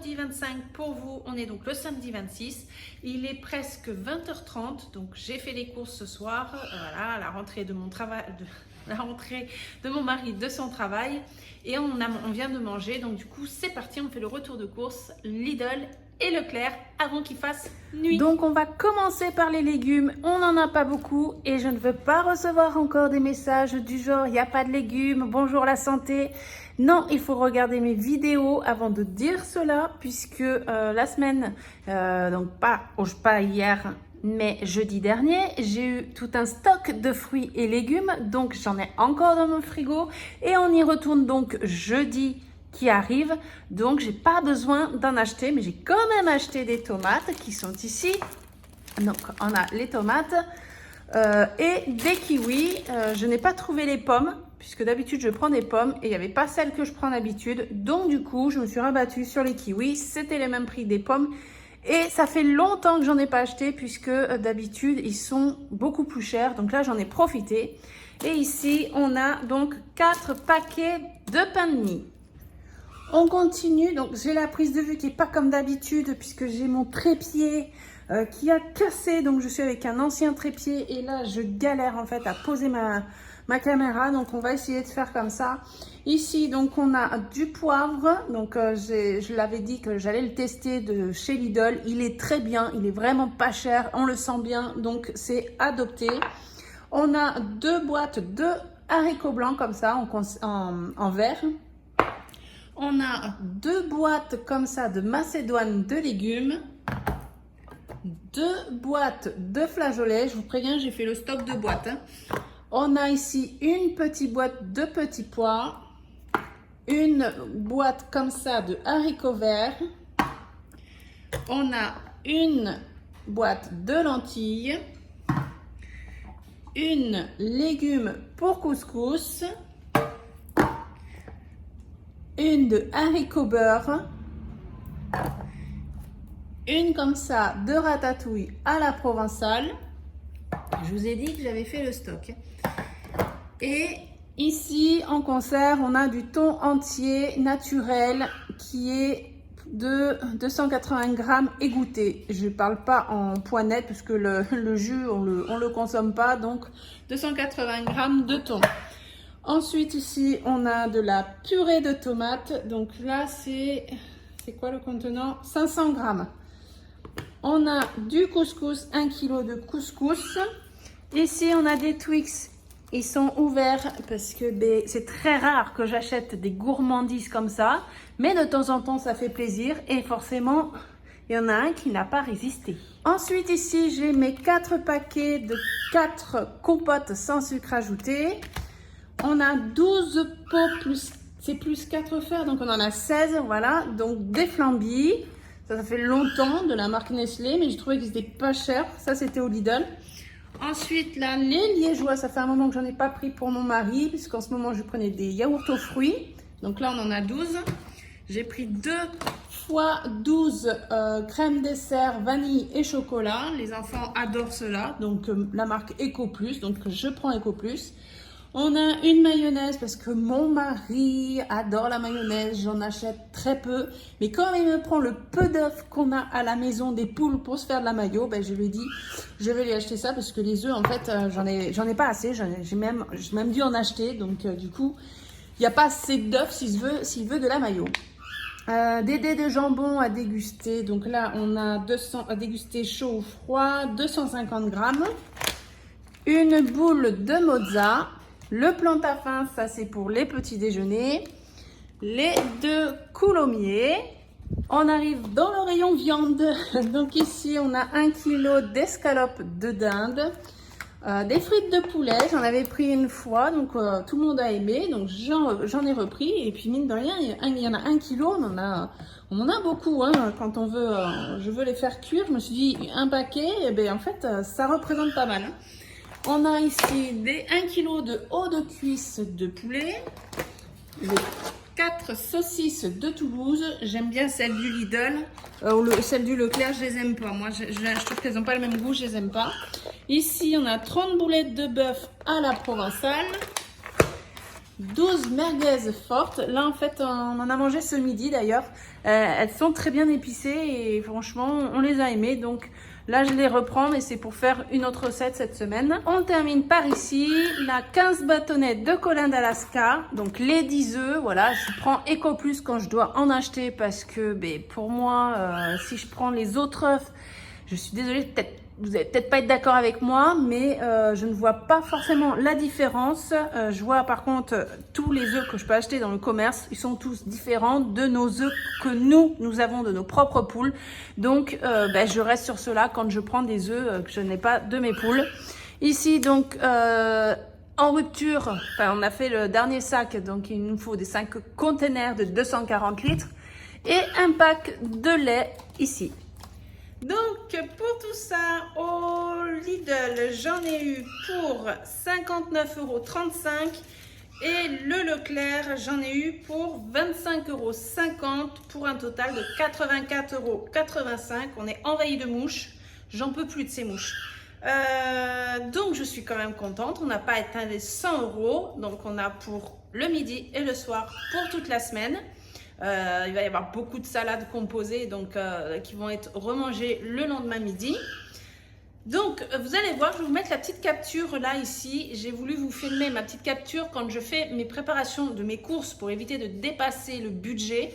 vendredi 25 pour vous. On est donc le samedi 26. Il est presque 20h30, donc j'ai fait les courses ce soir. Voilà, la rentrée de mon travail, la rentrée de mon mari de son travail. Et on vient de manger, donc du coup c'est parti, on fait le retour de course Lidl et Leclerc avant qu'il fasse nuit. Donc on va commencer par les légumes, on n'en a pas beaucoup et je ne veux pas recevoir encore des messages du genre il n'y a pas de légumes, bonjour la santé. Non, il faut regarder mes vidéos avant de dire cela puisque la semaine, donc pas hier, mais jeudi dernier, j'ai eu tout un stock de fruits et légumes, donc j'en ai encore dans mon frigo et on y retourne donc jeudi qui arrive, donc j'ai pas besoin d'en acheter, mais j'ai quand même acheté des tomates qui sont ici. Donc on a les tomates et des kiwis. Je n'ai pas trouvé les pommes puisque d'habitude je prends des pommes et il n'y avait pas celles que je prends d'habitude, donc du coup je me suis rabattue sur les kiwis. C'était les mêmes prix des pommes et ça fait longtemps que j'en ai pas acheté puisque d'habitude ils sont beaucoup plus chers, donc là j'en ai profité. Et ici on a donc 4 paquets de pain de mie. On continue, donc j'ai la prise de vue qui n'est pas comme d'habitude puisque j'ai mon trépied qui a cassé, donc je suis avec un ancien trépied et là je galère en fait à poser ma caméra, donc on va essayer de faire comme ça. Ici donc on a du poivre, donc je l'avais dit que j'allais le tester de chez Lidl, il est très bien, il est vraiment pas cher, on le sent bien, donc c'est adopté. On a 2 boîtes de haricots blancs comme ça en verre. On a 2 boîtes comme ça de macédoine de légumes, 2 boîtes de flageolets. Je vous préviens, j'ai fait le stock de boîtes. On a ici une petite boîte de petits pois, une boîte comme ça de haricots verts. On a une boîte de lentilles, une légumes pour couscous, une de haricots beurre, une comme ça de ratatouille à la provençale. Je vous ai dit que j'avais fait le stock. Et ici en conserve, on a du thon entier naturel qui est de 280 grammes égoutté. Je ne parle pas en poids net puisque le jus, on le consomme pas. Donc 280 grammes de thon. Ensuite, ici, on a de la purée de tomates. Donc là, c'est quoi le contenant? 500 grammes. On a du couscous, 1 kg de couscous. Ici, on a des Twix. Ils sont ouverts parce que c'est très rare que j'achète des gourmandises comme ça. Mais de temps en temps, ça fait plaisir. Et forcément, il y en a un qui n'a pas résisté. Ensuite, ici, j'ai mes 4 paquets de 4 compotes sans sucre ajouté. On a 12 pots c'est plus 4 fers, donc on en a 16, voilà. Donc des flambis, ça fait longtemps, de la marque Nestlé, mais j'ai trouvé qu'ils étaient pas chers. Ça, c'était au Lidl. Ensuite, là, les liégeois, ça fait un moment que j'en ai pas pris pour mon mari, puisqu'en ce moment, je prenais des yaourts aux fruits. Donc là, on en a 12. J'ai pris 2 fois 12 crème dessert, vanille et chocolat. Les enfants adorent cela, donc la marque Eco Plus, donc je prends Eco Plus. On a une mayonnaise parce que mon mari adore la mayonnaise, j'en achète très peu. Mais quand il me prend le peu d'œufs qu'on a à la maison des poules pour se faire de la mayo, je lui ai dit je vais lui acheter ça parce que les œufs en fait j'en ai pas assez, j'ai même dû en acheter. Donc du coup il n'y a pas assez d'œufs s'il veut de la mayo. Des dés de jambon à déguster, donc là on a 200 à déguster chaud ou froid, 250 grammes. Une boule de mozza. Le plantain, ça c'est pour les petits déjeuners. Les 2 coulommiers. On arrive dans le rayon viande. Donc ici, on a 1 kg d'escalopes de dinde. Des frites de poulet. J'en avais pris une fois, donc tout le monde a aimé. Donc j'en ai repris. Et puis mine de rien, il y en a 1 kg. On en a beaucoup. Hein, quand je veux les faire cuire. Je me suis dit, un paquet, et en fait, ça représente pas mal. Hein. On a ici des 1 kg de haut de cuisse de poulet, les 4 saucisses de Toulouse. J'aime bien celles du Lidl, celles du Leclerc, je les aime pas. Moi, je trouve qu'elles n'ont pas le même goût, je les aime pas. Ici, on a 30 boulettes de bœuf à la provençale. 12 merguez fortes. Là, en fait, on en a mangé ce midi d'ailleurs. Elles sont très bien épicées et franchement, on les a aimées. Donc là, je les reprends, mais c'est pour faire une autre recette cette semaine. On termine par ici la 15 bâtonnets de Colin d'Alaska. Donc les 10 œufs, voilà. Je prends Eco Plus quand je dois en acheter parce que pour moi, si je prends les autres œufs, je suis désolée, vous n'allez peut-être pas être d'accord avec moi, mais je ne vois pas forcément la différence. Je vois par contre tous les œufs que je peux acheter dans le commerce, ils sont tous différents de nos œufs que nous avons de nos propres poules. Donc je reste sur cela quand je prends des œufs que je n'ai pas de mes poules. Ici donc en rupture, enfin, on a fait le dernier sac, donc il nous faut des 5 containers de 240 litres et un pack de lait ici. Donc pour tout ça, au Lidl, j'en ai eu pour 59,35 € et le Leclerc, j'en ai eu pour 25,50 € pour un total de 84,85 €. On est envahi de mouches, j'en peux plus de ces mouches. Donc je suis quand même contente, on n'a pas atteint les 100 €, donc on a pour le midi et le soir pour toute la semaine. Il va y avoir beaucoup de salades composées donc, qui vont être remangées le lendemain midi. Donc vous allez voir, je vais vous mettre la petite capture là ici. J'ai voulu vous filmer ma petite capture quand je fais mes préparations de mes courses pour éviter de dépasser le budget.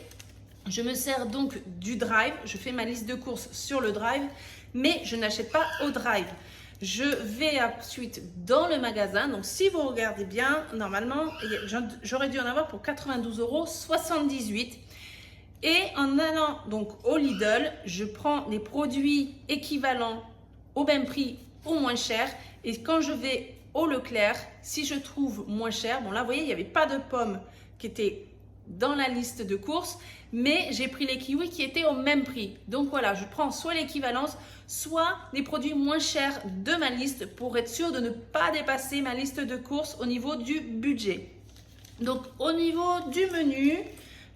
Je me sers donc du Drive, je fais ma liste de courses sur le Drive, mais je n'achète pas au Drive. Je vais ensuite dans le magasin, donc si vous regardez bien, normalement, j'aurais dû en avoir pour 92,78 €. Et en allant donc au Lidl, je prends des produits équivalents au même prix ou moins cher. Et quand je vais au Leclerc, si je trouve moins cher, bon là vous voyez, il n'y avait pas de pommes qui étaient dans la liste de courses, mais j'ai pris les kiwis qui étaient au même prix. Donc voilà, je prends soit l'équivalence, soit des produits moins chers de ma liste pour être sûr de ne pas dépasser ma liste de courses au niveau du budget. Donc au niveau du menu,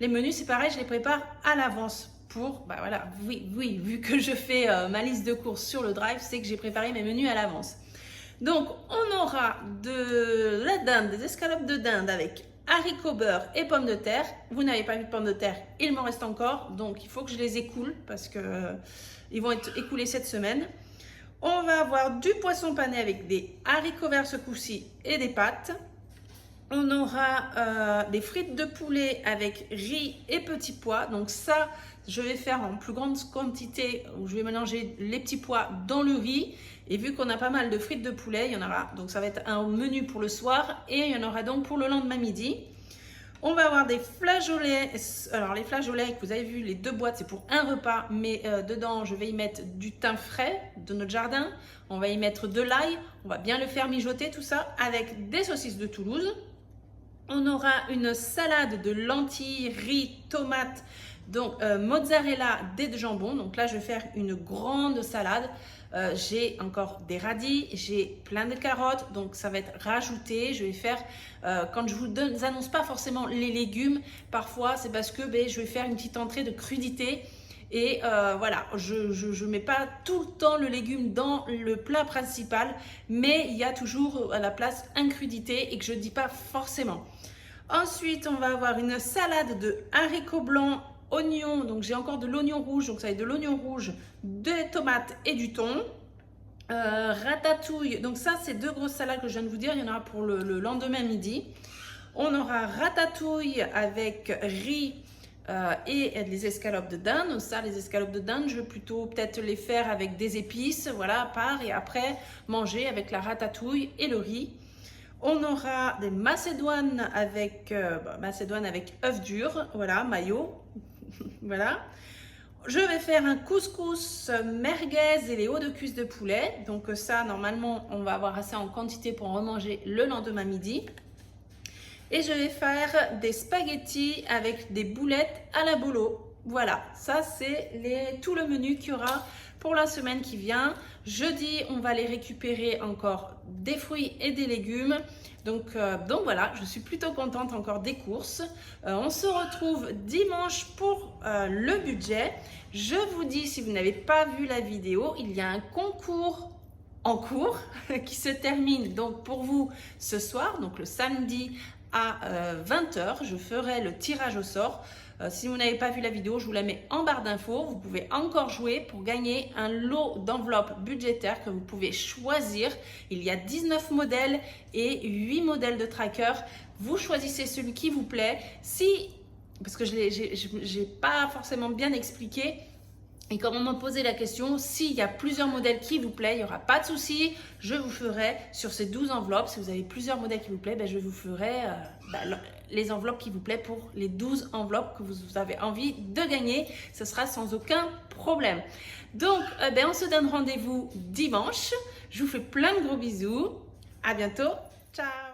les menus c'est pareil, je les prépare à l'avance pour, voilà, oui, vu que je fais ma liste de courses sur le Drive, c'est que j'ai préparé mes menus à l'avance. Donc on aura de la dinde, des escalopes de dinde avec haricots beurre et pommes de terre. Vous n'avez pas vu de pommes de terre, il m'en reste encore, donc il faut que je les écoule parce que ils vont être écoulés cette semaine. On va avoir du poisson pané avec des haricots verts secoussis et des pâtes. On aura des frites de poulet avec riz et petits pois. Donc ça, je vais faire en plus grande quantité où je vais mélanger les petits pois dans le riz. Et vu qu'on a pas mal de frites de poulet, il y en aura. Donc ça va être un menu pour le soir et il y en aura donc pour le lendemain midi. On va avoir des flageolets. Alors les flageolets que vous avez vu, les 2 boîtes, c'est pour un repas. Mais dedans, je vais y mettre du thym frais de notre jardin. On va y mettre de l'ail. On va bien le faire mijoter tout ça avec des saucisses de Toulouse. On aura une salade de lentilles, riz, tomates, donc mozzarella, dés de jambon. Donc là, je vais faire une grande salade. J'ai encore des radis, j'ai plein de carottes, donc ça va être rajouté. Je vais faire, quand je vous annonce pas forcément les légumes, parfois c'est parce que je vais faire une petite entrée de crudité. Et voilà, je mets pas tout le temps le légume dans le plat principal, mais il y a toujours à la place une crudité et que je dis pas forcément. Ensuite, on va avoir une salade de haricots blancs, oignons, donc j'ai encore de l'oignon rouge, donc ça va être de l'oignon rouge, des tomates et du thon. Ratatouille, donc ça c'est 2 grosses salades que je viens de vous dire, il y en aura pour le lendemain midi. On aura ratatouille avec riz et les escalopes de dinde. Donc ça, les escalopes de dinde, je vais plutôt peut-être les faire avec des épices, voilà, à part, et après manger avec la ratatouille et le riz. On aura des macédoines avec œufs durs, voilà, mayo, voilà. Je vais faire un couscous merguez et les hauts de cuisse de poulet. Donc ça, normalement, on va avoir assez en quantité pour en remanger le lendemain midi. Et je vais faire des spaghettis avec des boulettes à la bolo. Voilà, ça c'est tout le menu qu'il y aura pour la semaine qui vient. Jeudi, on va les récupérer encore des fruits et des légumes. Donc voilà, je suis plutôt contente encore des courses. On se retrouve dimanche pour le budget. Je vous dis, si vous n'avez pas vu la vidéo, il y a un concours en cours qui se termine donc pour vous ce soir, donc le samedi à 20 h, je ferai le tirage au sort. Si vous n'avez pas vu la vidéo, je vous la mets en barre d'infos. Vous pouvez encore jouer pour gagner un lot d'enveloppes budgétaires que vous pouvez choisir. Il y a 19 modèles et 8 modèles de tracker. Vous choisissez celui qui vous plaît. Parce que je n'ai pas forcément bien expliqué. Et comme on m'a posé la question, s'il y a plusieurs modèles qui vous plaisent, il n'y aura pas de souci. Je vous ferai sur ces 12 enveloppes, si vous avez plusieurs modèles qui vous plaisent, je vous ferai les enveloppes qui vous plaisent pour les 12 enveloppes que vous avez envie de gagner. Ce sera sans aucun problème. Donc, on se donne rendez-vous dimanche. Je vous fais plein de gros bisous. À bientôt. Ciao.